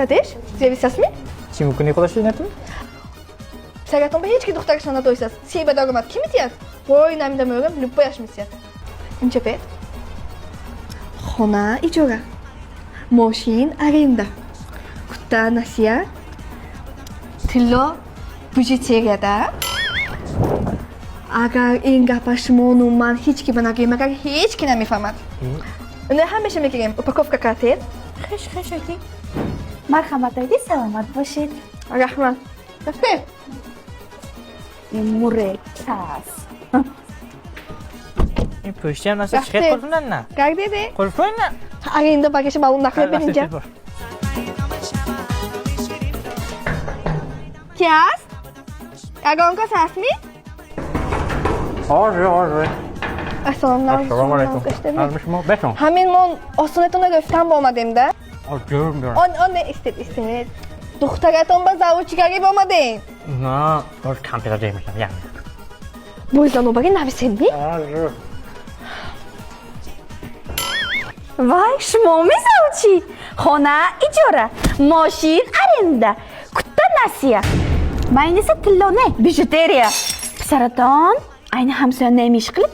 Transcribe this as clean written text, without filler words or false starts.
Tadesh, зависасми? Чему не куда нету? Сагатон бехички духтар шана тойсас. Сиба дагомат ким итияд? Ой, намда мөрөм любой ашмисяд. Инчепет. Хона ижора. Мошин аренда. Кута насия. Тилло бюджетерияда. Агар ин гапа шумону ман ҳеҷ ки ба нагӯям, ҳеҷ ки намефаҳмад. Уна ҳамеша мегирем упаковка картед. Хеш оки. Марҳамат оки, саломат бошед. Раҳмат. Дафтер. Муреккас. این پشتی هم نسید چقدر قلفونن نه؟ Кардеде? قلفونن نه؟ Аренда багаша маълум нақлед бининҷа. Ки аст? Ягон кас ҳастми? آره Ассалому алайкум. شما بتون ҳамин мон осонатона гуфтан ба омадем да. جرم دارم Он не истед. Духтаратон ба завучигарӣ омадем. نه باش کم پیدا میشم یعنی Бӯйзанобарӣ нависемӣ? آره Вай, шумо мезавчи. Хона иҷора, мошин аренда, кутта насия. Майниса тиллоне, бижутерия. Писаратон, айни ҳамсоя немиш қилиб.